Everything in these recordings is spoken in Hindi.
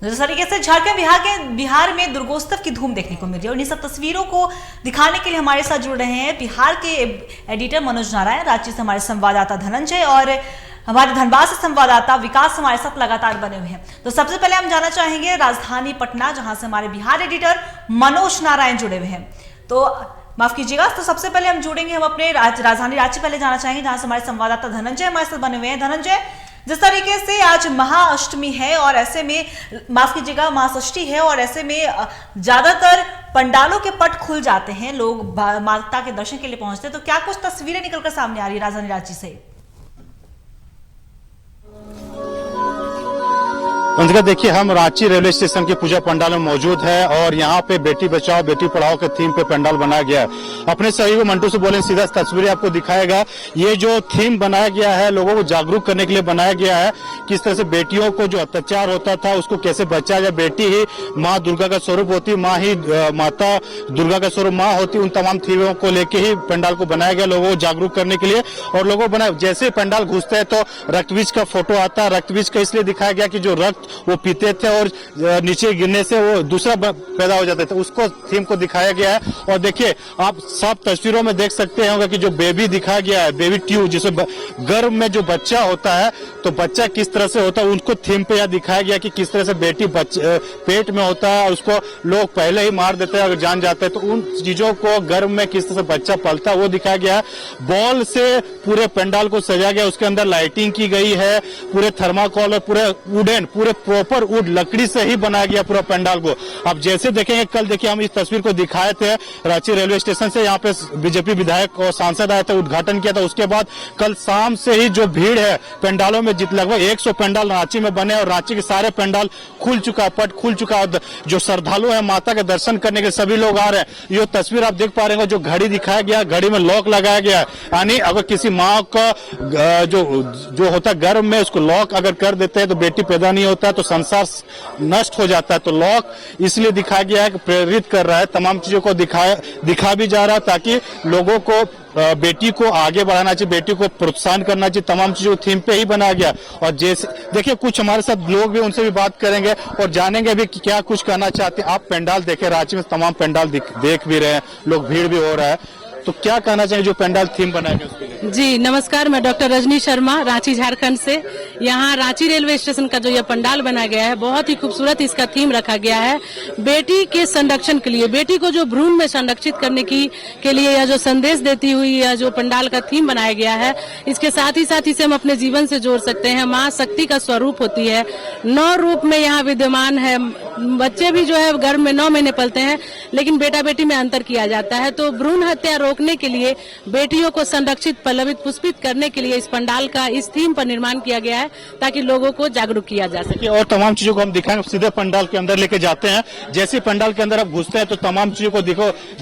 जिस तरीके से झारखंड बिहार में दुर्गोत्सव की धूम देखने को मिल रही है और इन सब तस्वीरों को दिखाने के लिए हमारे साथ जुड़ रहे हैं बिहार के एडिटर मनोज नारायण, रांची से हमारे संवाददाता धनंजय और हमारे धनबाद से संवाददाता विकास हमारे साथ लगातार बने हुए हैं। तो सबसे पहले हम जानना चाहेंगे राजधानी पटना, जहां से हमारे बिहार एडिटर मनोज नारायण जुड़े हुए हैं। तो माफ कीजिएगा, तो सबसे पहले हम जुड़ेंगे हम अपने राजधानी रांची पहले जाना चाहेंगे, जहां से हमारे संवाददाता धनंजय हमारे साथ बने हुए हैं। धनंजय, जिस तरीके से आज महाअष्टमी है और ऐसे में माफ कीजिएगा महाषष्ठी है और ऐसे में ज्यादातर पंडालों के पट खुल जाते हैं, लोग माता के दर्शन के लिए पहुंचते हैं, तो क्या कुछ तस्वीरें निकलकर सामने आ रही है राजधानी रांची से? उनका देखिए, हम रांची रेलवे स्टेशन के पूजा पंडाल में मौजूद है और यहाँ पे बेटी बचाओ बेटी पढ़ाओ के थीम पे पंडाल बनाया गया है। अपने सहयोगी मंटू से बोले सीधा तस्वीरें आपको दिखाएगा। ये जो थीम बनाया गया है लोगों को जागरूक करने के लिए बनाया गया है, किस तरह से बेटियों को जो अत्याचार होता था उसको कैसे बचाया जाए। बेटी ही माँ दुर्गा का स्वरूप होती, माँ ही माता दुर्गा का स्वरूप माँ होती। उन तमाम थीमों को लेके ही पंडाल को बनाया गया लोगों को जागरूक करने के लिए। और लोगों बनाए जैसे पंडाल घुसते हैं तो रक्तबीज का फोटो आता है। रक्तबीज का इसलिए दिखाया गया कि जो रक्त वो पीते थे और नीचे गिरने से वो दूसरा पैदा हो जाता था, उसको थीम को दिखाया गया है। और देखिए, आप सब तस्वीरों में देख सकते होंगे कि जो बेबी दिखाया गया है, बेबी ट्यूब, जिसे गर्भ में जो बच्चा होता है तो बच्चा किस तरह से होता है, उनको थीम पे यह दिखाया गया कि किस तरह से बेटी पेट में होता है, उसको लोग पहले ही मार देते हैं अगर जान जाते हैं, तो उन चीजों को गर्भ में किस तरह से बच्चा पलता है वो दिखाया गया है। बॉल से पूरे पंडाल को सजाया गया, उसके अंदर लाइटिंग की गई है, पूरे थर्माकोल और पूरे वुडन पूरे प्रॉपर वुड लकड़ी से ही बनाया गया पूरा पंडाल को। अब जैसे देखेंगे, कल देखिए हम इस तस्वीर को दिखाए थे रांची रेलवे स्टेशन से, यहाँ पे बीजेपी विधायक और सांसद आए थे, उद्घाटन किया था। उसके बाद कल शाम से ही जो भीड़ है पंडालों में, लगभग 100 पंडाल रांची में बने और रांची के सारे पंडाल खुल चुका है, पट खुल चुका है। जो श्रद्धालु है माता के दर्शन करने के सभी लोग आ रहे हैं। ये तस्वीर आप देख पा रहे हैं, जो घड़ी दिखाया गया, घड़ी में लॉक लगाया गया है, यानी अगर किसी माँ का जो होता है गर्भ में, उसको लॉक अगर कर देते हैं तो बेटी पैदा नहीं होता, तो संसार नष्ट हो जाता है। तो लॉक इसलिए दिखाया गया है कि प्रेरित कर रहा है, तमाम चीजों को दिखा भी जा रहा है ताकि लोगों को बेटी को आगे बढ़ाना चाहिए, बेटी को प्रोत्साहन करना चाहिए। तमाम चीजों थीम पे ही बनाया गया। और जैसे देखिए, कुछ हमारे साथ लोग भी, उनसे भी बात करेंगे और जानेंगे भी कि क्या कुछ कहना चाहते हैं। आप पंडाल देखे, रांची में तमाम पंडाल देख भी रहे हैं, लोग भीड़ भी हो रहा है, तो क्या कहना चाहिए जो पंडाल थीम बनाया गया उसके लिए? जी नमस्कार, मैं डॉक्टर रजनी शर्मा रांची झारखंड से। यहाँ रांची रेलवे स्टेशन का जो यह पंडाल बनाया गया है बहुत ही खूबसूरत इसका थीम रखा गया है। बेटी के संरक्षण के लिए, बेटी को जो भ्रूण में संरक्षित करने के लिए यह जो संदेश देती हुई यह जो पंडाल का थीम बनाया गया है, इसके साथ ही इसे हम अपने जीवन से जोड़ सकते हैं। माँ शक्ति का स्वरूप होती है, 9 रूप में यहाँ विद्यमान है। बच्चे भी जो है गर्भ में 9 महीने पलते हैं, लेकिन बेटा बेटी में अंतर किया जाता है। तो भ्रूण हत्या रोकने के लिए, बेटियों को संरक्षित पल्लवित पुष्पित करने के लिए इस पंडाल का इस थीम पर निर्माण किया गया है ताकि लोगों को जागरूक किया जा सके। और तमाम चीजों को हम दिखाएंगे, सीधे पंडाल के अंदर लेके जाते हैं। जैसे पंडाल के अंदर आप घुसते हैं तो तमाम चीजों को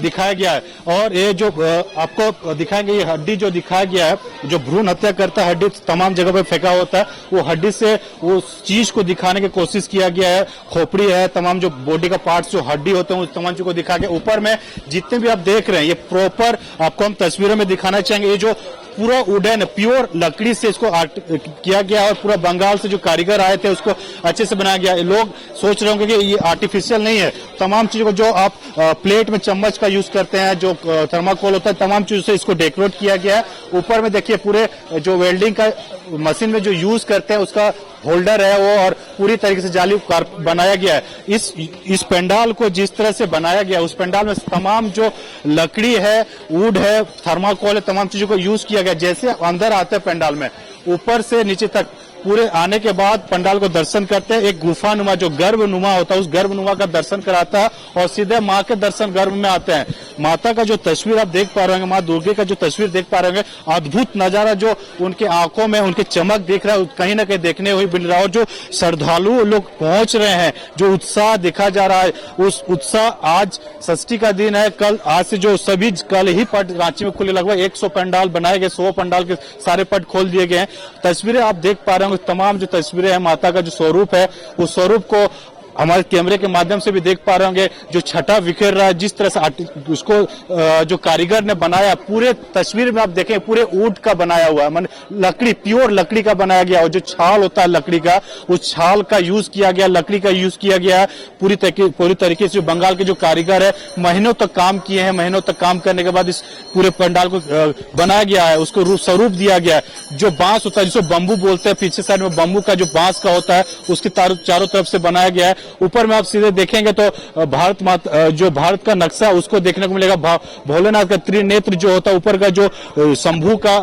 दिखाया गया है। और ये जो आपको दिखाएंगे, ये हड्डी जो दिखाया गया है, जो भ्रूण हत्या करता है, हड्डी तमाम जगह पे फेंका होता है, वो हड्डी से वो चीज को दिखाने की कोशिश किया गया है। खोपड़ी है, तमाम जो बॉडी का पार्ट जो हड्डी होते हैं उस तमाम चीजों को दिखाया गया। ऊपर में जितने भी आप देख रहे हैं, ये प्रॉपर आपको हम तस्वीरों में दिखाना चाहेंगे। ये जो पूरा वुडन प्योर लकड़ी से इसको आर्ट किया गया और पूरा बंगाल से जो कारीगर आए थे उसको अच्छे से बनाया गया। लोग सोच रहे होंगे कि ये आर्टिफिशियल नहीं है। तमाम चीजों को जो आप प्लेट में चम्मच का यूज करते हैं, जो थर्माकोल होता है, तमाम चीजों से इसको डेकोरेट किया गया है। ऊपर में देखिए पूरे जो वेल्डिंग का मशीन में जो यूज करते हैं उसका होल्डर है वो, और पूरी तरीके से जाली बनाया गया है। इस पंडाल को जिस तरह से बनाया गया, उस पंडाल में तमाम जो लकड़ी है, वुड है, थर्माकोल है, तमाम चीजों को यूज किया गया। जैसे अंदर आते हैं पंडाल में, ऊपर से नीचे तक पूरे आने के बाद पंडाल को दर्शन करते हैं। एक गुफानुमा जो गर्भनुमा होता है, उस गर्भनुमा का दर्शन कराता है और सीधे माँ के दर्शन गर्भ में आते हैं। माता का जो तस्वीर आप देख पा रहे होंगे, माँ दुर्गे का जो तस्वीर देख पा रहे होंगे, अद्भुत नजारा जो उनके आंखों में उनके चमक दिख रहा है, कहीं ना कहीं देखने हुई मिल रहा है। और जो श्रद्धालु लोग पहुंच रहे हैं, जो उत्साह दिखा जा रहा है, उस उत्साह, आज षष्ठी का दिन है, कल आज से जो सभी कल ही पट रांची में खुले, लगभग 100 पंडाल बनाए गए, 100 पंडाल के सारे पट खोल दिए गए हैं। तस्वीरें आप देख पा रहे होंगे, तमाम जो तस्वीरें हैं माता का जो स्वरूप है, उस स्वरूप को हमारे कैमरे के माध्यम से भी देख पा रहे होंगे जो छटा बिखेर रहा है, जिस तरह से उसको जो कारीगर ने बनाया, पूरे तस्वीर में आप देखें पूरे ऊंट का बनाया हुआ है, मान लकड़ी, प्योर लकड़ी का बनाया गया, और जो छाल होता है लकड़ी का, उस छाल का यूज किया गया, लकड़ी का यूज किया गया है पूरी तरीके से। बंगाल के जो कारीगर है महीनों तक काम किए हैं, महीनों तक काम करने के बाद इस पूरे पंडाल को बनाया गया है, उसको स्वरूप दिया गया है। जो बांस होता है जिसको बम्बू बोलते हैं, पीछे साइड में बम्बू का जो बांस का होता है उसकी चारों तरफ से बनाया गया है। ऊपर में आप सीधे देखेंगे तो भारत माता, जो भारत का नक्शा उसको देखने को मिलेगा। भोलेनाथ का त्रिनेत्र जो होता है, ऊपर का जो शंभू का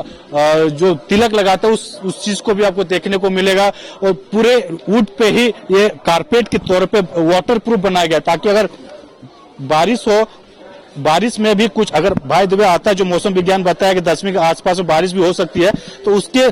जो तिलक लगाता है उस चीज को भी आपको देखने को मिलेगा। और पूरे ऊंट पे ही ये कारपेट के तौर पे वाटर प्रूफ बनाया गया, ताकि अगर बारिश हो, बारिश में भी कुछ अगर भाई दुबे आता है, जो मौसम विज्ञान बताया कि 10वीं के आसपास बारिश भी हो सकती है, तो उसके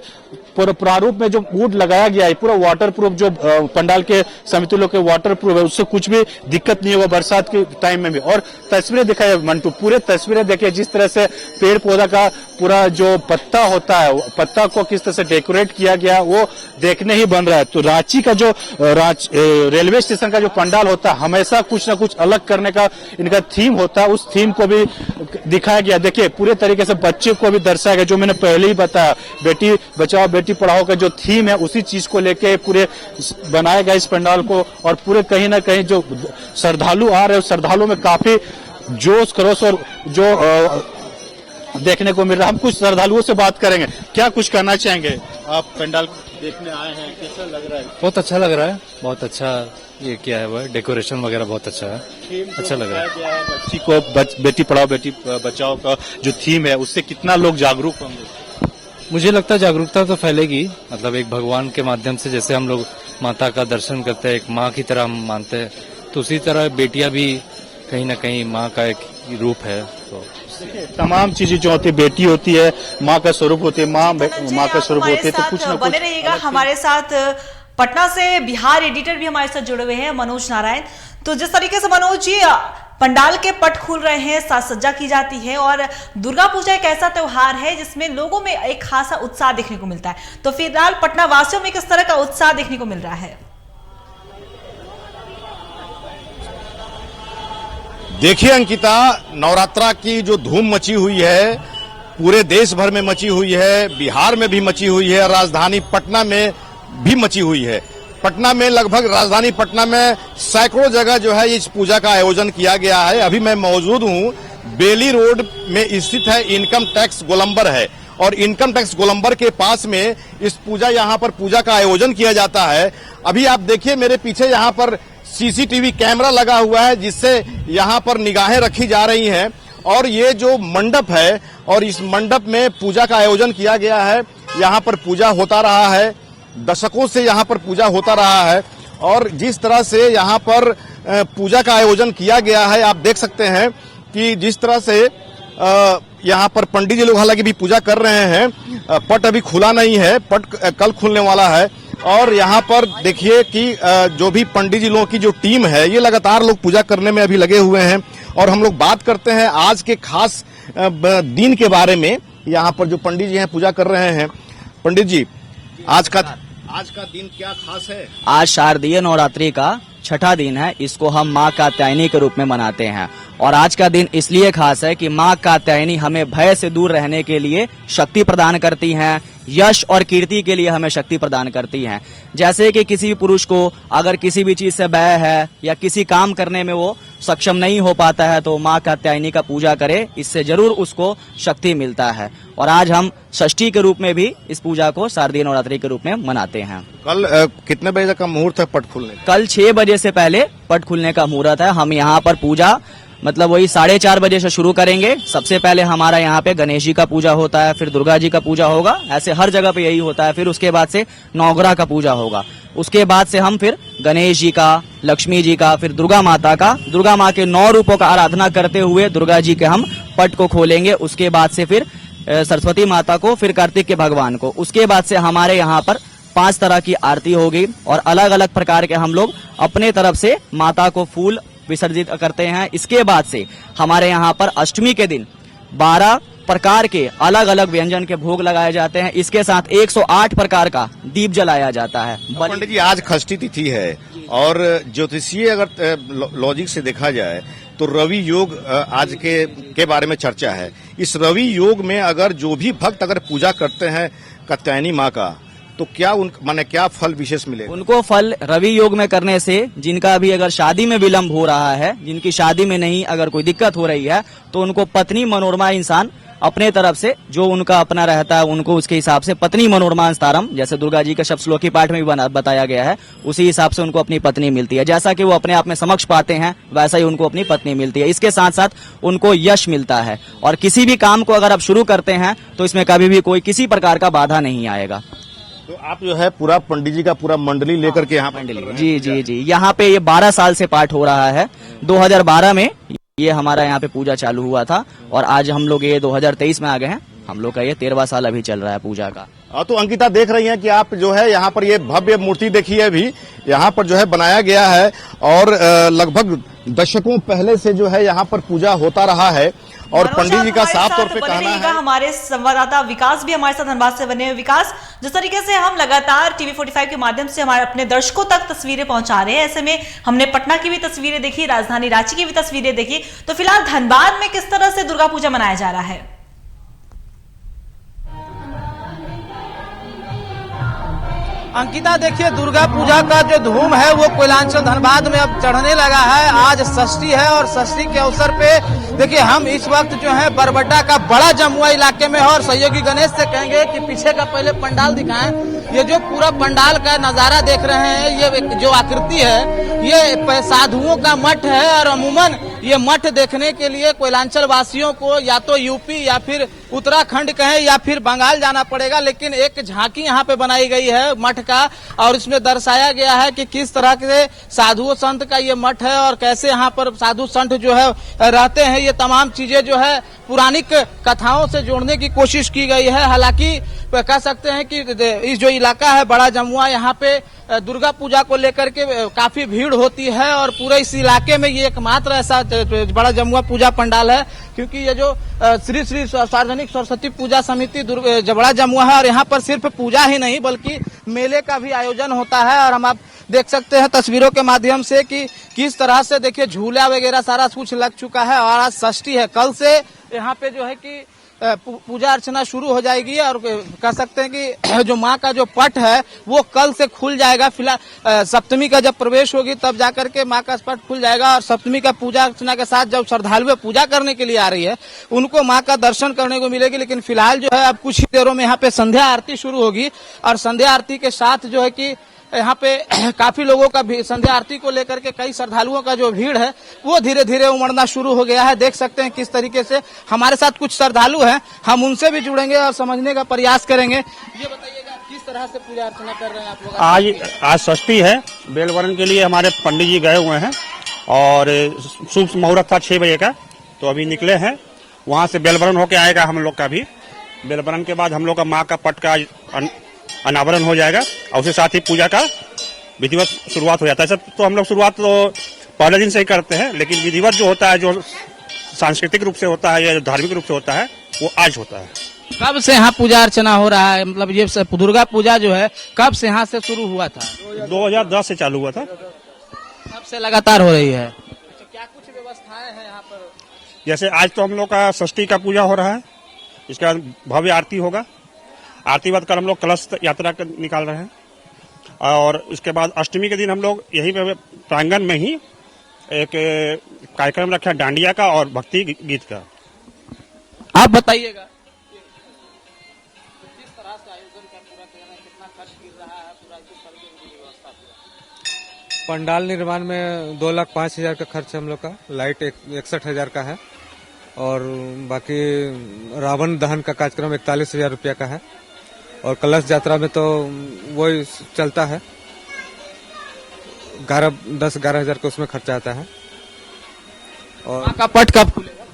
प्रारूप में जो ऊंट लगाया गया है पूरा वाटर प्रूफ, जो पंडाल के समिति लोग के वाटर प्रूफ है, उससे कुछ भी दिक्कत नहीं होगा बरसात के टाइम में भी। और तस्वीरें दिखाई मंटू, पूरे तस्वीरें देखिए, जिस तरह से पेड़ पौधा का पूरा जो पत्ता होता है, पत्ता को किस तरह से डेकोरेट किया गया वो देखने ही बन रहा है। तो रांची का जो रेलवे स्टेशन का जो पंडाल होता है, हमेशा कुछ ना कुछ अलग करने का इनका थीम होता है, उस थीम को भी दिखाया गया। देखिए पूरे तरीके से बच्चे को भी दर्शाया गया, जो मैंने पहले ही बताया, बेटी बचाओ बेटी पढ़ाओ का जो थीम है उसी चीज को लेके पूरे बनाया गया इस पंडाल को। और पूरे कहीं ना कहीं जो श्रद्धालु आ रहे हैं, श्रद्धालुओं में काफी जोश खरोश और जो देखने को मिल रहा है। हम कुछ श्रद्धालुओं से बात करेंगे, क्या कुछ करना चाहेंगे? आप पंडाल देखने आए हैं, कैसा लग रहा है? बहुत अच्छा लग रहा है, बहुत अच्छा ये किया है, वो डेकोरेशन वगैरह बहुत अच्छा है, अच्छा लग रहा है। बच्ची को बेटी पढ़ाओ बेटी बचाओ का जो थीम है उससे कितना लोग जागरूक होंगे? मुझे लगता है जागरूकता तो फैलेगी, मतलब एक भगवान के माध्यम से जैसे हम लोग माता का दर्शन करते हैं, एक माँ की तरह हम मानते हैं, तो उसी तरह बेटियां भी कहीं ना कहीं माँ का एक रूप है। तो तमाम चीजें जो होती है, बेटी होती है माँ का स्वरूप होती है, माँ का स्वरूप होती है। तो कुछ ना कुछ बने रहिएगा हमारे साथ। पटना से बिहार एडिटर भी हमारे साथ जुड़े हुए हैं, मनोज नारायण। तो जिस तरीके से मनोज जी पंडाल के पट खुल रहे हैं, साज सज्जा की जाती है, और दुर्गा पूजा एक ऐसा त्योहार है जिसमें लोगों में एक खासा उत्साह देखने को मिलता है, तो फिलहाल पटना वासियों में किस तरह का उत्साह देखने को मिल रहा है? देखिए अंकिता, नवरात्रा की जो धूम मची हुई है पूरे देश भर में मची हुई है, बिहार में भी मची हुई है, राजधानी पटना में भी मची हुई है। पटना में लगभग राजधानी पटना में सैकड़ों जगह जो है इस पूजा का आयोजन किया गया है। अभी मैं मौजूद हूँ बेली रोड में स्थित है इनकम टैक्स गोलंबर है, और इनकम टैक्स गोलंबर के पास में इस यहाँ पर पूजा का आयोजन किया जाता है। अभी आप देखिए मेरे पीछे यहाँ पर सीसीटीवी कैमरा लगा हुआ है, जिससे यहाँ पर निगाहें रखी जा रही हैं। और ये जो मंडप है, और इस मंडप में पूजा का आयोजन किया गया है, यहाँ पर पूजा होता रहा है, दशकों से यहाँ पर पूजा होता रहा है। और जिस तरह से यहाँ पर पूजा का आयोजन किया गया है, आप देख सकते हैं कि जिस तरह से यहाँ पर पंडित जी लोग हालांकि भी पूजा कर रहे हैं, पट अभी खुला नहीं है, पट कल खुलने वाला है। और यहाँ पर देखिए कि जो भी पंडित जी लोगों की जो टीम है, ये लगातार लोग पूजा करने में अभी लगे हुए हैं। और हम लोग बात करते हैं आज के खास दिन के बारे में। यहाँ पर जो पंडित जी हैं पूजा कर रहे हैं, पंडित जी आज का दिन क्या खास है? आज शारदीय नवरात्रि का छठा दिन है, इसको हम माँ कात्यायनी के रूप में मनाते हैं। और आज का दिन इसलिए खास है कि माँ कात्यायनी हमें भय से दूर रहने के लिए शक्ति प्रदान करती हैं, यश और कीर्ति के लिए हमें शक्ति प्रदान करती हैं। जैसे कि किसी भी पुरुष को अगर किसी भी चीज से भय है या किसी काम करने में वो सक्षम नहीं हो पाता है, तो माँ कात्यायनी का पूजा करे, इससे जरूर उसको शक्ति मिलता है। और आज हम षष्ठी के रूप में भी इस पूजा को शारदीय नवरात्रि के रूप में मनाते हैं। कल कितने बजे का मुहूर्त है पट खुलने? कल 6 बजे से पहले पट खुलने का मुहूर्त है। हम यहाँ पर पूजा मतलब वही 4:30 बजे से शुरू करेंगे। सबसे पहले हमारा यहाँ पे गणेश जी का पूजा होता है, फिर दुर्गा जी का पूजा होगा, ऐसे हर जगह पे यही होता है। फिर उसके बाद से नवग्रह का पूजा होगा, उसके बाद से हम फिर गणेश जी का, लक्ष्मी जी का, फिर दुर्गा माता का, दुर्गा माँ के 9 रूपों का आराधना करते हुए दुर्गा जी के हम पट को खोलेंगे। उसके बाद से फिर सरस्वती माता को, फिर कार्तिक के भगवान को। उसके बाद से हमारे यहाँ पर 5 तरह की आरती होगी, और अलग अलग प्रकार के हम लोग अपने तरफ से माता को फूल विसर्जित करते हैं। इसके बाद से हमारे यहाँ पर अष्टमी के दिन 12, प्रकार के अलग अलग व्यंजन के भोग लगाए जाते हैं। इसके साथ 108 प्रकार का दीप जलाया जाता है। पंडित जी, आज षष्ठी तिथि है और ज्योतिषीय अगर लॉजिक से देखा जाए तो रवि योग आज के बारे में चर्चा है। इस रवि योग में अगर जो भी भक्त अगर पूजा करते हैं कात्यायनी माँ का, तो क्या माने क्या फल विशेष मिलेगा उनको? फल रवि योग में करने से जिनका भी अगर शादी में विलंब हो रहा है, जिनकी शादी में नहीं अगर कोई दिक्कत हो रही है, तो उनको पत्नी मनोरमा इंसान अपने तरफ से जो उनका अपना रहता है उनको उसके हिसाब से पत्नी मनोरमा तारम, जैसे दुर्गा जी के सप्तश्लोकी पाठ में भी बताया गया है, उसी हिसाब से उनको अपनी पत्नी मिलती है। जैसा कि वो अपने आप में समक्ष पाते हैं वैसा ही उनको अपनी पत्नी मिलती है। इसके साथ साथ उनको यश मिलता है और किसी भी काम को अगर आप शुरू करते हैं तो इसमें कभी भी कोई किसी प्रकार का बाधा नहीं आएगा। तो आप जो है पूरा पंडित जी का पूरा मंडली लेकर के यहाँ जी जी जी, यहाँ पे ये 12 साल से पाठ हो रहा है। 2012 में ये हमारा यहाँ पे पूजा चालू हुआ था और आज हम लोग ये 2023 में आ गए हैं। हम लोग का ये 13वां साल अभी चल रहा है पूजा का। तो अंकिता, देख रही हैं कि आप जो है यहाँ पर ये भव्य मूर्ति देखिए, अभी यहाँ पर जो है बनाया गया है और लगभग दशकों पहले से जो है यहाँ पर पूजा होता रहा है और पंडित जी का साफ तौर पे कहना है। हमारे संवाददाता विकास भी हमारे साथ धनबाद से बने हुए। विकास, जिस तरीके से हम लगातार टीवी 45 के माध्यम से हमारे अपने दर्शकों तक तस्वीरें पहुंचा रहे हैं, ऐसे में हमने पटना की भी तस्वीरें देखी, राजधानी रांची की भी तस्वीरें देखी, तो फिलहाल धनबाद में किस तरह से दुर्गा पूजा मनाया जा रहा है? अंकिता, देखिए दुर्गा पूजा का जो धूम है वो कोयलांचल धनबाद में अब चढ़ने लगा है। आज षष्ठी है और षष्ठी के अवसर पे देखिए हम इस वक्त जो है बरबड्डा का बड़ा जमुआ इलाके में है और सहयोगी गणेश से कहेंगे कि पीछे का पहले पंडाल दिखाएं। ये जो पूरा पंडाल का नजारा देख रहे हैं, ये जो आकृति है ये साधुओं का मठ है और अमूमन ये मठ देखने के लिए कोयलांचल वासियों को या तो यूपी या फिर उत्तराखंड कहें या फिर बंगाल जाना पड़ेगा। लेकिन एक झांकी यहाँ पे बनाई गई है मठ का और इसमें दर्शाया गया है कि किस तरह के साधु संत का ये मठ है और कैसे यहाँ पर साधु संत जो है रहते हैं। ये तमाम चीजें जो है पौराणिक कथाओं से जोड़ने की कोशिश की गई है। हालांकि कह सकते हैं कि इस जो इलाका है बड़ा जमुआ, यहाँ पे दुर्गा पूजा को लेकर के काफी भीड़ होती है और पूरे इस इलाके में ये एकमात्र ऐसा बड़ा जमुआ पूजा पंडाल है, क्योंकि ये जो श्री श्री सार्वजनिक सरस्वती पूजा समिति बड़ा जमुआ है और यहाँ पर सिर्फ पूजा ही नहीं बल्कि मेले का भी आयोजन होता है। और हम आप देख सकते हैं तस्वीरों के माध्यम से कि किस तरह से देखिए झूला वगैरह सारा कुछ लग चुका है और आज षष्ठी है। कल से यहाँ पे जो है कि पूजा अर्चना शुरू हो जाएगी और कह सकते हैं कि जो माँ का जो पट है वो कल से खुल जाएगा। फिलहाल सप्तमी का जब प्रवेश होगी तब जाकर के माँ का पट खुल जाएगा और सप्तमी का पूजा अर्चना के साथ जब श्रद्धालु पूजा करने के लिए आ रही है उनको माँ का दर्शन करने को मिलेगी। लेकिन फिलहाल जो है अब कुछ ही देरों में यहाँ पे संध्या आरती शुरू होगी और संध्या आरती के साथ जो है कि यहाँ पे काफी लोगों का भी संध्या आरती को लेकर के कई श्रद्धालुओं का जो भीड़ है वो धीरे धीरे उमड़ना शुरू हो गया है। देख सकते हैं किस तरीके से हमारे साथ कुछ श्रद्धालु हैं, हम उनसे भी जुड़ेंगे और समझने का प्रयास करेंगे। ये बताइएगा किस तरह से पूजा अर्चना कर रहे हैं आप लोग? आज षष्ठी है। बेलवरण के लिए हमारे पंडित जी गए हुए हैं और शुभ मुहूर्त था 6 बजे का, तो अभी निकले हैं। वहाँ से बेलवरण होके आएगा हम लोग का भी। बेलवरण के बाद हम लोग का माँ का पट का अनावरण हो जाएगा और उसके साथ ही पूजा का विधिवत शुरुआत हो जाता है। सब तो हम लोग शुरुआत तो पहले दिन से ही करते हैं, लेकिन विधिवत जो होता है, जो सांस्कृतिक रूप से होता है या धार्मिक रूप से होता है, वो आज होता है। कब से यहाँ पूजा अर्चना हो रहा है? मतलब ये दुर्गा पूजा जो है कब से यहाँ से शुरू हुआ था? 2010 से चालू हुआ था। कब से लगातार हो रही है? अच्छा, क्या कुछ व्यवस्थाएं हैं यहाँ पर? जैसे आज तो हम लोग का षष्ठी का पूजा हो रहा है, इसके बाद भव्य आरती होगा। आरती बाद कल हम लोग कलश यात्रा निकाल रहे हैं और उसके बाद अष्टमी के दिन हम लोग यहीं पे प्रांगण में ही एक कार्यक्रम रखा है डांडिया का और भक्ति गीत का। आप बताइएगा किस तरह से आयोजन का पूरा करना, कितना खर्च गिर रहा है, पूरा किस तरीके की व्यवस्था? पंडाल निर्माण में 2,05,000 का खर्च हम लोग का, लाइट 61,000 का है और बाकी रावण दहन का कार्यक्रम 41,000 रुपया का है और कलश यात्रा में तो वही चलता है 10-11 हजार का उसमें खर्चा आता है। और माँ का पट कब खुलेगा?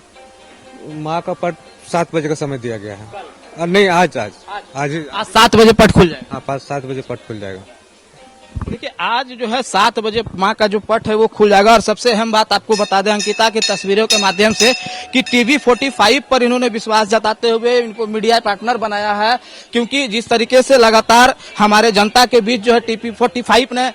माँ का पट 7 बजे का समय दिया गया है। नहीं, आज 7 बजे पट खुल जाएगा। हाँ, 7 बजे पट खुल जाएगा। देखिए आज जो है 7 बजे माँ का जो पट है वो खुल जाएगा। और सबसे अहम बात आपको बता दें अंकिता की तस्वीरों के माध्यम से कि टीवी 45 पर इन्होंने विश्वास जताते हुए इनको मीडिया पार्टनर बनाया है, क्योंकि जिस तरीके से लगातार हमारे जनता के बीच जो है टीवी 45 ने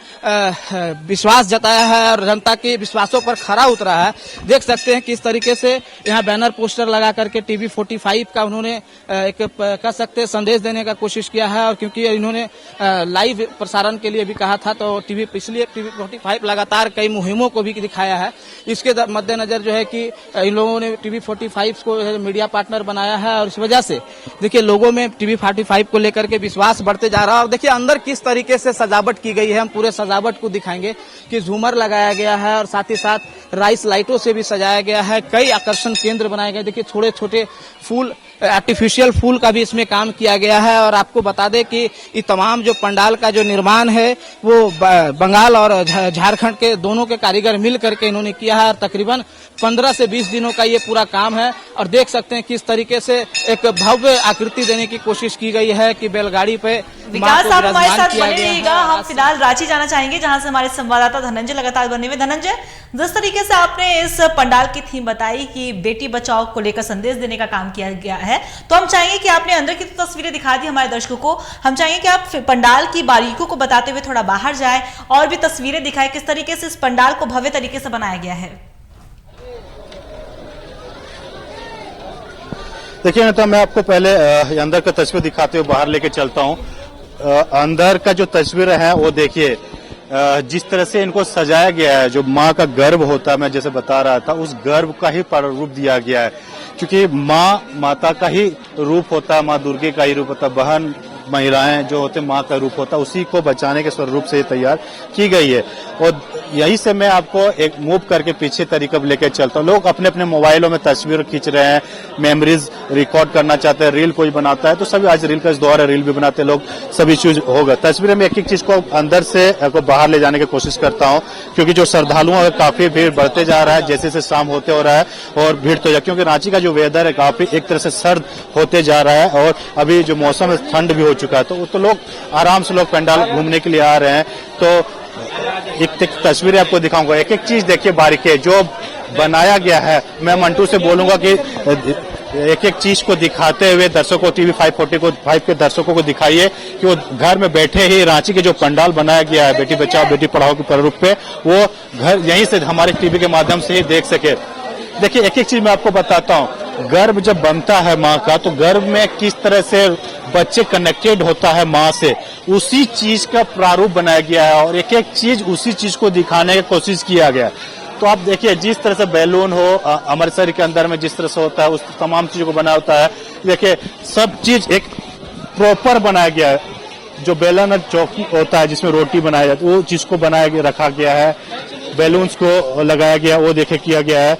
विश्वास जताया है और जनता के विश्वासों पर खरा उतरा है। देख सकते हैं किस तरीके से यहाँ बैनर पोस्टर लगा करके टीवी 45 का उन्होंने एक कह सकते हैं संदेश देने का कोशिश किया है। और क्योंकि इन्होंने लाइव प्रसारण के लिए भी कहा था, तो इसलिए टीवी 45 लगातार कई मुहिमों को भी दिखाया है। इसके मद्देनजर जो है कि इन लोगों ने टीवी 45 को मीडिया पार्टनर बनाया है और इस वजह से देखिए लोगों में टीवी 45 को लेकर के विश्वास बढ़ते जा रहा है। और देखिए अंदर किस तरीके से सजावट की गई है, हम पूरे सजावट को दिखाएंगे कि झूमर लगाया गया है और साथ ही साथ राइस लाइटों से भी सजाया गया है। कई आकर्षण केंद्र बनाए गए, देखिए छोटे छोटे फूल, आर्टिफिशियल फूल का भी इसमें काम किया गया है। और आपको बता दें कि ये तमाम जो पंडाल का जो निर्माण है वो बंगाल और झारखंड के दोनों के कारीगर मिल करके इन्होंने किया है। और तकरीबन 15 से 20 दिनों का ये पूरा काम है। और देख सकते हैं किस तरीके से एक भव्य आकृति देने की कोशिश की गई है कि बैलगाड़ी पे विकास आप हमारे साथ बने रहिएगा। हम फिलहाल रांची जाना चाहेंगे जहां से हमारे संवाददाता धनंजय लगातार बने हुए। धनंजय, जिस तरीके से आपने इस पंडाल की थीम बताई कि बेटी बचाओ को लेकर संदेश देने का काम किया गया है, तो हम चाहेंगे कि आपने अंदर की तस्वीरें दिखा दी हमारे दर्शकों को। हम चाहेंगे कि आप पंडाल की बारीकियों को बताते हुए थोड़ा बाहर जाए और भी तस्वीरें दिखाएं किस तरीके से इस पंडाल को भव्य तरीके से बनाया गया है। देखिए नेता, मैं आपको पहले अंदर का तस्वीर दिखाते हुए बाहर लेके चलता हूँ। अंदर का जो तस्वीर है वो देखिए, जिस तरह से इनको सजाया गया है, जो माँ का गर्भ होता है, मैं जैसे बता रहा था, उस गर्भ का ही प्रारूप दिया गया है। क्योंकि माता का ही रूप होता है, माँ दुर्गे का ही रूप होता है, बहन महिलाएं जो होते माँ का रूप होता है, उसी को बचाने के स्वरूप से तैयार की गई है। और यही से मैं आपको एक मूव करके पीछे तरीका लेकर चलता हूँ। लोग अपने अपने मोबाइलों में तस्वीर खींच रहे हैं, मेमोरीज रिकॉर्ड करना चाहते हैं, रील कोई बनाता है तो सभी आज रील का इस दौर है, रील भी बनाते हैं लोग, सभी चीज होगा। तस्वीरें में एक एक चीज को अंदर से को बाहर ले जाने की कोशिश करता हूँ, क्योंकि जो श्रद्धालुओं का काफी भीड़ बढ़ते जा रहा है जैसे जैसे शाम होते हो रहा है, और भीड़ तो क्योंकि रांची का जो वेदर है काफी एक तरह से सर्द होते जा रहा है और अभी जो मौसम है ठंड भी हो चुका है, तो लोग आराम से लोग पंडाल घूमने के लिए आ रहे हैं। तो एक तस्वीरें आपको दिखाऊंगा, एक एक चीज देखिए बारीकी जो बनाया गया है। मैं मंटू से बोलूंगा कि एक एक चीज को दिखाते हुए दर्शकों, टीवी 5 के दर्शकों को दिखाइए कि वो घर में बैठे ही रांची के जो पंडाल बनाया गया है बेटी बचाओ बेटी पढ़ाओ के प्रारूप पे, वो घर यहीं से हमारे टीवी के माध्यम से ही देख सके। देखिए एक एक चीज मैं आपको बताता हूँ। गर्भ जब बनता है माँ का, तो गर्भ में किस तरह से बच्चे कनेक्टेड होता है माँ से, उसी चीज का प्रारूप बनाया गया है और एक एक चीज उसी चीज को दिखाने की कोशिश किया गया है। तो आप देखिए जिस तरह से बैलून हो अमृतसर के अंदर में जिस तरह से होता है, उस तमाम चीजों को बना होता है। देखिए सब चीज एक प्रॉपर बनाया गया है। जो बेलन चौकी होता है जिसमें रोटी बनाया जाती है, वो चीज को बनाया गया, रखा गया है। बैलून्स को लगाया गया, वो देखे किया गया है।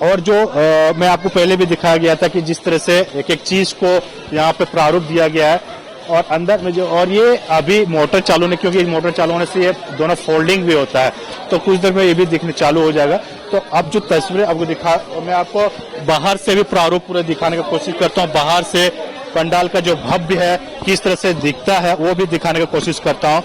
और जो मैं आपको पहले भी दिखाया गया था कि जिस तरह से एक एक चीज को यहाँ पे प्रारूप दिया गया है। और अंदर में जो, और ये अभी मोटर चालू नहीं, क्योंकि मोटर चालू होने से ये दोनों फोल्डिंग भी होता है, तो कुछ देर में ये भी दिखने चालू हो जाएगा। तो अब जो तस्वीरें आपको मैं आपको बाहर से भी प्रारूप पूरा दिखाने की कोशिश करता हूँ। बाहर से पंडाल का जो भव्य है किस तरह से दिखता है वो भी दिखाने की कोशिश करता हूँ।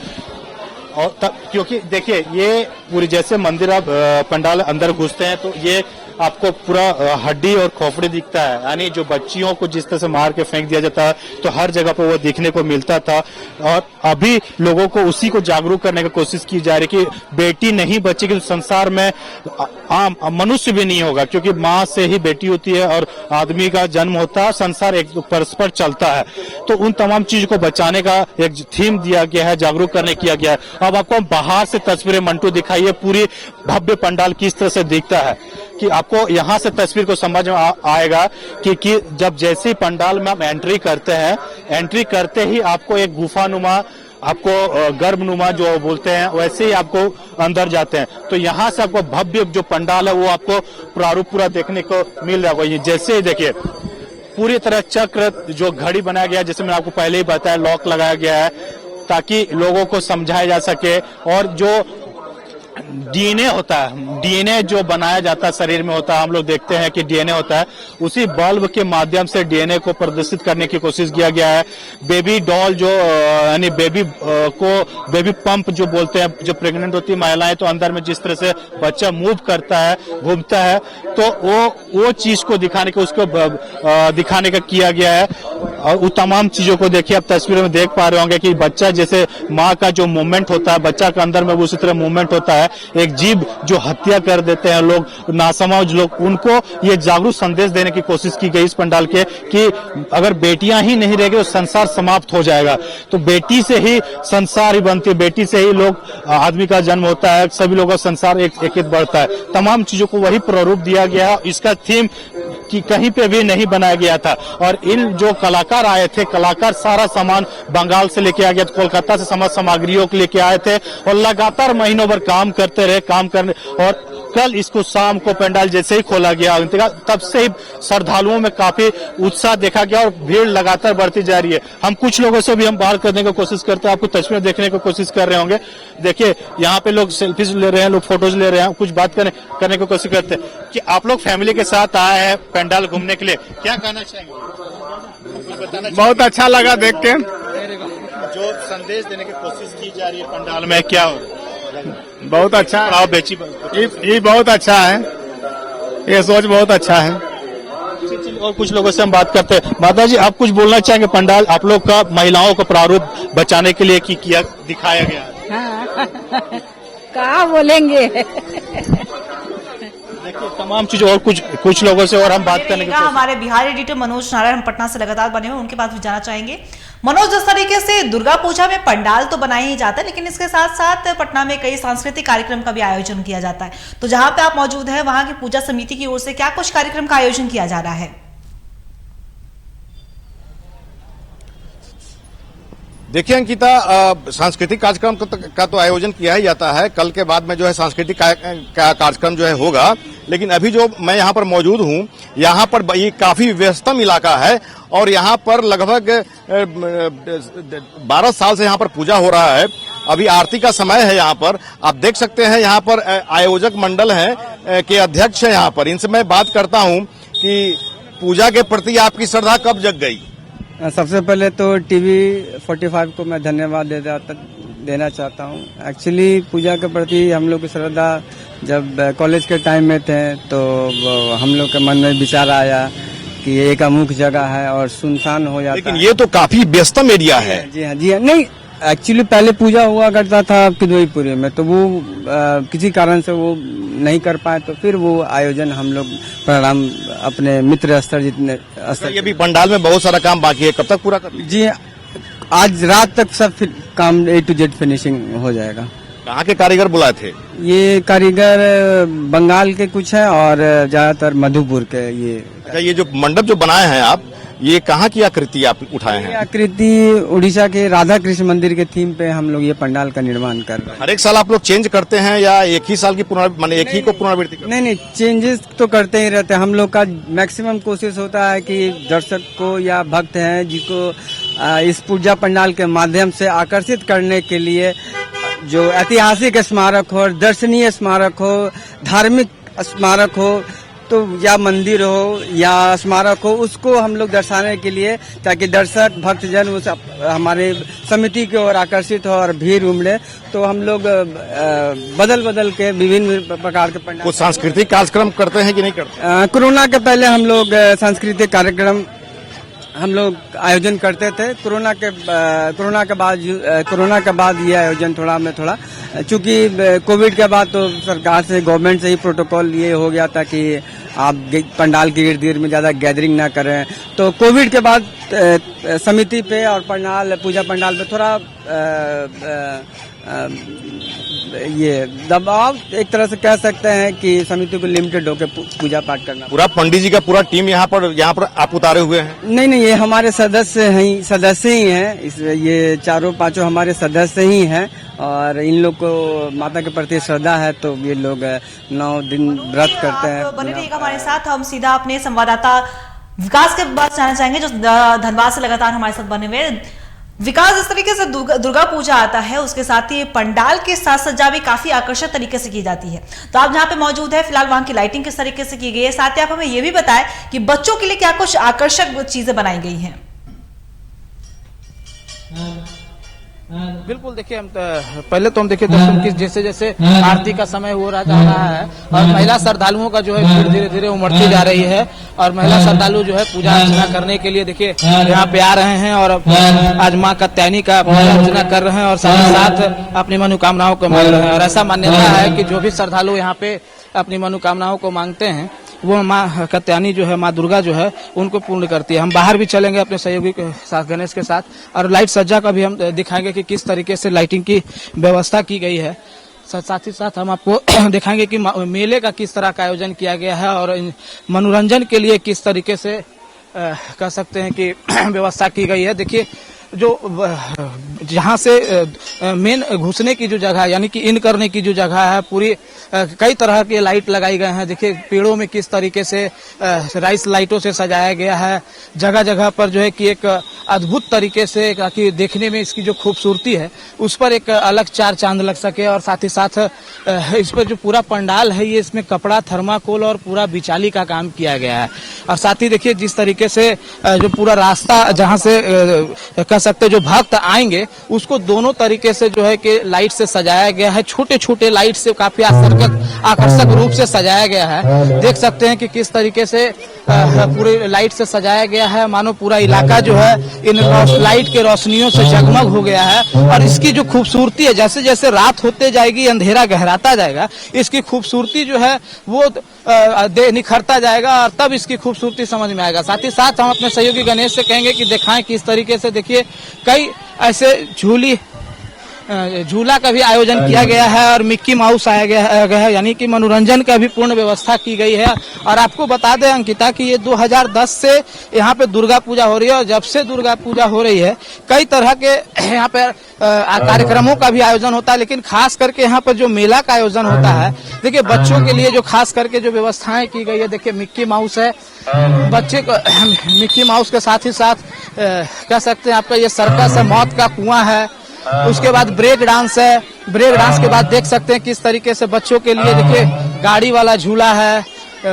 और तब क्योंकि देखिए ये पूरी जैसे मंदिर आप पंडाल अंदर घुसते हैं तो ये आपको पूरा हड्डी और खोपड़ी दिखता है, यानी जो बच्चियों को जिस तरह से मार के फेंक दिया जाता है तो हर जगह पर वो देखने को मिलता था। और अभी लोगों को उसी को जागरूक करने की कोशिश की जा रही कि बेटी नहीं बचेगी तो संसार में आम मनुष्य भी नहीं होगा, क्योंकि माँ से ही बेटी होती है और आदमी का जन्म होता है, संसार एक परस्पर चलता है। तो उन तमाम चीज को बचाने का एक थीम दिया गया है, जागरूक करने किया गया है। अब आपको बाहर से तस्वीरें मंटू दिखाइए, पूरी भव्य पंडाल किस तरह से दिखता है कि आपको यहाँ से तस्वीर को समझ में आएगा कि जब जैसे ही पंडाल में आप एंट्री करते हैं, एंट्री करते ही आपको एक गुफानुमा, आपको गर्भनुमा जो बोलते हैं, वैसे ही आपको अंदर जाते हैं। तो यहाँ से आपको भव्य जो पंडाल है वो आपको प्रारूप पूरा देखने को मिल रहा है। जैसे ही देखिए पूरी तरह चक्र जो घड़ी बनाया गया है, जैसे मैंने आपको पहले ही बताया, लॉक लगाया गया है ताकि लोगों को समझाया जा सके। और जो डीएनए होता है, डीएनए जो बनाया जाता है शरीर में होता है, हम लोग देखते हैं कि डीएनए होता है, उसी बल्ब के माध्यम से डीएनए को प्रदर्शित करने की कोशिश किया गया है। बेबी डॉल जो यानी बेबी को बेबी पंप जो बोलते हैं, जो प्रेग्नेंट होती है महिलाएं, तो अंदर में जिस तरह से बच्चा मूव करता है, घूमता है, तो वो चीज को दिखाने के उसको दिखाने का किया गया है। और वो तमाम चीजों को देखिए, आप तस्वीरों में देख पा रहे होंगे कि बच्चा जैसे माँ का जो मूवमेंट होता है, बच्चा के अंदर में उसी तरह मूवमेंट होता है। एक जीव जो हत्या कर देते हैं लोग, नासमझ लोग, उनको ये जागरूक संदेश देने की कोशिश की गई इस पंडाल के कि अगर बेटियां ही नहीं रहेगी तो संसार समाप्त हो जाएगा। तो बेटी से ही संसार ही बनती है, बेटी से ही लोग आदमी का जन्म होता है, सभी लोगों का संसार एक एक बढ़ता है। तमाम चीजों को वही प्रारूप दिया गया है। इसका थीम कि कहीं पे भी नहीं बनाया गया था। और इन जो कलाकार आए थे, कलाकार सारा सामान बंगाल से लेके आ गया, कोलकाता से समाज सामग्रियों को लेके आए थे और लगातार महीनों भर काम करते रहे, काम करने। और कल इसको शाम को पंडाल जैसे ही खोला गया, तब से ही श्रद्धालुओं में काफी उत्साह देखा गया और भीड़ लगातार बढ़ती जा रही है। हम कुछ लोगों से भी हम बात करने की कोशिश करते हैं, आपको तस्वीर देखने की कोशिश कर रहे होंगे। देखिए यहाँ पे लोग सेल्फीज ले रहे हैं, लोग फोटोज ले रहे हैं, कुछ बात करने की कोशिश करते हैं कि आप लोग फैमिली के साथ आए हैं पंडाल घूमने के लिए, क्या कहना चाहेंगे? बहुत अच्छा लगा देख के। जो संदेश देने की कोशिश की जा रही है पंडाल में, क्या हो? बहुत अच्छा पढ़ाओ बेची, ये बहुत अच्छा है, ये सोच बहुत अच्छा है। और कुछ लोगों से हम बात करते हैं। माता जी, आप कुछ बोलना चाहेंगे? पंडाल आप लोग का महिलाओं का प्रारूप बचाने के लिए किया दिखाया गया? हाँ। क्या बोलेंगे? देखिए तमाम चीजों और कुछ लोगों से और हम बात करने की हमारे बिहार एडिटर मनोज नारायण पटना से लगातार बने हुए, उनके पास भी जाना चाहेंगे। मनोज, जिस तरीके से दुर्गा पूजा में पंडाल तो बनाया ही जाता है, लेकिन इसके साथ साथ पटना में कई सांस्कृतिक कार्यक्रम का भी आयोजन किया जाता है, तो जहां पे आप मौजूद हैं वहां की पूजा समिति की ओर से क्या कुछ कार्यक्रम का आयोजन किया जा रहा है? देखिए अंकिता, सांस्कृतिक कार्यक्रम का तो आयोजन किया ही जाता है। कल के बाद में जो है सांस्कृतिक कार्यक्रम जो है होगा, लेकिन अभी जो मैं यहाँ पर मौजूद हूँ, यहाँ पर ये काफी व्यस्तम इलाका है और यहाँ पर लगभग 12 साल से यहाँ पर पूजा हो रहा है। अभी आरती का समय है। यहाँ पर आप देख सकते हैं, यहाँ पर आयोजक मंडल है के अध्यक्ष है यहाँ पर। इनसे मैं बात करता हूँ कि पूजा के प्रति आपकी श्रद्धा कब जग गई? सबसे पहले तो टीवी 45 को मैं धन्यवाद देना चाहता हूँ। एक्चुअली पूजा के प्रति हम लोग की श्रद्धा जब कॉलेज के टाइम में थे तो हम लोग के मन में विचार आया कि ये एक अमुक जगह है और सुनसान हो जाता लेकिन ये तो काफी व्यस्तम एरिया है। जी हाँ, जी हाँ। नहीं, एक्चुअली पहले पूजा हुआ करता था किदवईपुरी में, तो वो किसी कारण से वो नहीं कर पाए, तो फिर वो आयोजन हम लोग प्रोग्राम अपने मित्र स्तर जितने स्तर। ये भी पंडाल में बहुत सारा काम बाकी है, कब तक पूरा कर? जी, आज रात तक सब काम A to Z फिनिशिंग हो जाएगा। कहाँ के कारीगर बुलाए थे? ये कारीगर बंगाल के कुछ है और ज्यादातर मधुपुर के। ये जो मंडप जो बनाए हैं आप, ये कहाँ की आकृति आप उठाए हैं? आकृति उड़ीसा के राधा कृष्ण मंदिर के थीम पे हम लोग ये पंडाल का निर्माण कर रहे हैं। हर एक साल आप लोग चेंज करते हैं या एक ही साल की माने एक ही को पुनरावृत्ति करते हैं? नहीं, चेंजेस तो करते ही रहते हैं। हम लोग का मैक्सिमम कोशिश होता है कि दर्शक को या भक्त हैं जिसको इस पूजा पंडाल के माध्यम से आकर्षित करने के लिए जो ऐतिहासिक स्मारक हो, दर्शनीय स्मारक हो, धार्मिक स्मारक हो, तो या मंदिर हो या स्मारक हो, उसको हम लोग दर्शाने के लिए, ताकि दर्शक भक्तजन उस हमारे समिति की ओर आकर्षित हो और भीड़ उमड़े, तो हम लोग बदल के विभिन्न प्रकार के पंडाल। कुछ सांस्कृतिक कार्यक्रम करते हैं कि नहीं करते? कोरोना के पहले हम लोग सांस्कृतिक कार्यक्रम हम लोग आयोजन करते थे। कोरोना के बाद ये आयोजन थोड़ा चूंकि कोविड के बाद तो सरकार से, गवर्नमेंट से ही प्रोटोकॉल ये हो गया था कि आप पंडाल के इर्द गिर्द में ज्यादा गैदरिंग ना करें, तो कोविड के बाद समिति पे और पूजा पंडाल पे थोड़ा ये दबाव, एक तरह से कह सकते हैं कि समिति को लिमिटेड होकर पूजा पाठ करना। पूरा पंडित जी का पूरा टीम यहाँ पर आप उतारे हुए हैं? नहीं, ये हमारे सदस्य ही हैं। ये चारों पांचों हमारे सदस्य ही हैं और इन लोग को माता के प्रति श्रद्धा है, तो ये लोग 9 दिन व्रत करते हैं। बने रहिएगा हमारे साथ। हम सीधा अपने संवाददाता विकास के पास जाना चाहेंगे जो धनबाद से लगातार हमारे साथ बने हुए। विकास, इस तरीके से दुर्गा पूजा आता है, उसके साथ ही पंडाल के साज सज्जा भी काफी आकर्षक तरीके से की जाती है। तो आप जहां पे मौजूद है, फिलहाल वहां की लाइटिंग किस तरीके से की गई है, साथ ही आप हमें यह भी बताएं कि बच्चों के लिए क्या कुछ आकर्षक चीजें बनाई गई हैं। बिल्कुल, देखिए हम पहले तो हम देखिए दर्शन की जैसे जैसे आरती का समय हो रहा जा रहा है और महिला श्रद्धालुओं का जो है भीड़ धीरे धीरे उमड़ती जा रही है और महिला श्रद्धालु जो है पूजा अर्चना करने के लिए देखिए यहाँ पे आ रहे हैं और आज माँ कात्यायनी का पूजा अर्चना कर रहे हैं और साथ ही साथ अपनी मनोकामनाओं को मांग रहे हैं। और ऐसा मान्यता है कि जो भी श्रद्धालु यहाँ पे अपनी मनोकामनाओं को मांगते हैं वो माँ कात्यायनी जो है, माँ दुर्गा जो है, उनको पूर्ण करती है। हम बाहर भी चलेंगे अपने सहयोगी के साथ, गणेश के साथ, और लाइट सज्जा का भी हम दिखाएंगे कि किस तरीके से लाइटिंग की व्यवस्था की गई है। साथ ही साथ हम आपको दिखाएंगे कि मेले का किस तरह का आयोजन किया गया है और मनोरंजन के लिए किस तरीके से कह सकते हैं कि व्यवस्था की गई है। देखिए जो जहाँ से मेन घुसने की जो जगह यानी कि इन करने की जो जगह है, पूरी कई तरह के लाइट लगाई गए हैं। देखिए पेड़ों में किस तरीके से राइस लाइटों से सजाया गया है, जगह जगह पर जो है कि एक अद्भुत तरीके से, ताकि देखने में इसकी जो खूबसूरती है उस पर एक अलग चार चांद लग सके। और साथ ही साथ इस पर जो पूरा पंडाल है, ये इसमें कपड़ा, थर्माकोल और पूरा बिचाली का काम किया गया है। और साथ ही देखिए जिस तरीके से जो पूरा रास्ता जहाँ से कह सकते जो भक्त आएंगे उसको दोनों तरीके से जो है कि लाइट से सजाया गया है। छोटे छोटे लाइट से काफी आकर्षक रूप से सजाया गया है। देख सकते हैं कि किस तरीके से पूरे लाइट से सजाया गया है, मानो पूरा इलाका जो है इन लाइट के रोशनियों से जगमग हो गया है। और इसकी जो खूबसूरती है, जैसे जैसे रात होते जाएगी, अंधेरा गहराता जाएगा, इसकी खूबसूरती जो है वो निखरता जाएगा और तब इसकी खूबसूरती समझ में आएगा। साथ ही साथ हम अपने सहयोगी गणेश से कहेंगे कि दिखाएं किस तरीके से, देखिए कई ऐसे झूला का भी आयोजन किया गया है और मिक्की माउस आया गया है, यानी कि मनोरंजन का भी पूर्ण व्यवस्था की गई है। और आपको बता दें अंकिता कि ये 2010 से यहाँ पे दुर्गा पूजा हो रही है और जब से दुर्गा पूजा हो रही है कई तरह के यहाँ पे कार्यक्रमों का भी आयोजन होता है, लेकिन खास करके यहाँ पर जो मेला का आयोजन होता है, देखिए बच्चों के लिए जो खास करके जो व्यवस्थाएं की गई है, देखिए मिक्की माउस है, बच्चे को मिक्की माउस के साथ ही साथ कह सकते हैं आपका ये सर्कस है, मौत का कुआं है, उसके बाद ब्रेक डांस है। ब्रेक डांस के बाद देख सकते हैं किस तरीके से बच्चों के लिए देखिए गाड़ी वाला झूला है,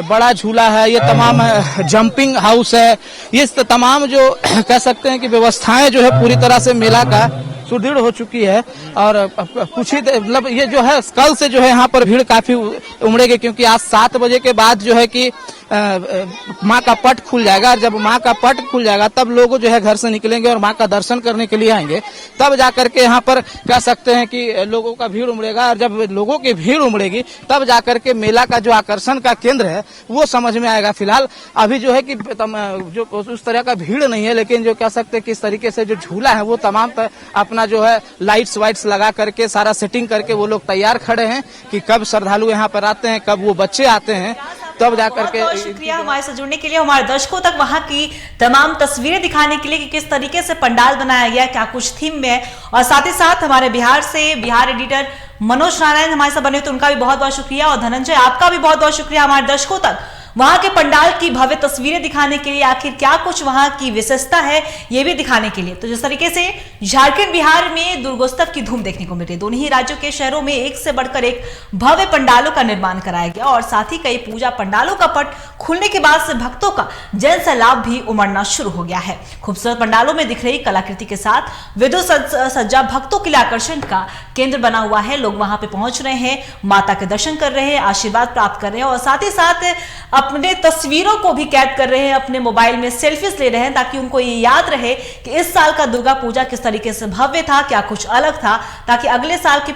बड़ा झूला है, ये तमाम जंपिंग हाउस है। ये तमाम जो कह सकते हैं कि व्यवस्थाएं जो है पूरी तरह से मेला का सुदृढ़ हो चुकी है। और कुछ ही मतलब ये जो है कल से जो है यहाँ पर भीड़ काफी उमड़ेगी, क्योंकि आज 7 बजे के बाद जो है कि माँ का पट खुल जाएगा। जब माँ का पट खुल जाएगा तब लोग जो है घर से निकलेंगे और माँ का दर्शन करने के लिए आएंगे, तब जाकर के यहाँ पर कह सकते हैं कि लोगों का भीड़ उमड़ेगा। और जब लोगों की भीड़ उमड़ेगी तब जाकर के मेला का जो आकर्षण का केंद्र है वो समझ में आएगा। फिलहाल अभी जो है कि जो उस तरह का भीड़ नहीं है, लेकिन जो कह सकते हैं किस तरीके से जो झूला है वो तमाम अपना जो है लाइट्स वाइट्स लगा करके सारा सेटिंग करके वो लोग तैयार खड़े हैं कि कब श्रद्धालु यहाँ पर आते हैं, कब वो बच्चे आते हैं, तब जाकर के। बहुत शुक्रिया हमारे साथ जुड़ने के लिए, हमारे दर्शकों तक वहां की तमाम तस्वीरें दिखाने के लिए कि किस तरीके से पंडाल बनाया गया, क्या कुछ थीम में है। और साथ ही साथ हमारे बिहार एडिटर मनोज नारायण हमारे साथ बने, तो उनका भी बहुत बहुत शुक्रिया। और धनंजय, आपका भी बहुत बहुत शुक्रिया हमारे दर्शकों तक वहां के पंडाल की भव्य तस्वीरें दिखाने के लिए, आखिर क्या कुछ वहां की विशेषता है ये भी दिखाने के लिए। तो जिस तरीके से झारखंड बिहार में दुर्गोत्सव की धूम देखने को मिल रही है, दोनों ही राज्यों के शहरों में एक से बढ़कर एक भव्य पंडालों का निर्माण कराया गया और साथ ही कई पूजा पंडालों का पट खुलने के बाद से भक्तों का जन सैलाब भी उमड़ना शुरू हो गया है। खूबसूरत पंडालों में दिख रही कलाकृति के साथ विद्युत सज्जा भक्तों के लिए आकर्षण का केंद्र बना हुआ है। लोग वहां पे पहुंच रहे हैं, माता के दर्शन कर रहे हैं, आशीर्वाद प्राप्त कर रहे हैं और साथ ही साथ अपने तस्वीरों को भी कैद कर रहे हैं, अपने मोबाइल में सेल्फीज ले रहे हैं, ताकि उनको ये याद रहे कि इस साल का दुर्गा पूजा किस तरीके से भव्य था, क्या कुछ अलग था, ताकि अगले साल की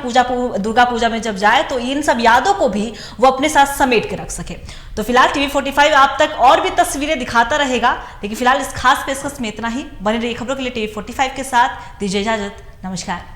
दुर्गा पूजा में जब जाए तो इन सब यादों को भी वो अपने साथ समेट के रख सके। तो फिलहाल टीवी 45 आप तक और भी तस्वीरें दिखाता रहेगा, लेकिन फिलहाल इस खास पेशकश में इतना ही। बने रहिए खबरों के लिए टीवी 45 के साथ। दीजिए इजाजत, नमस्कार।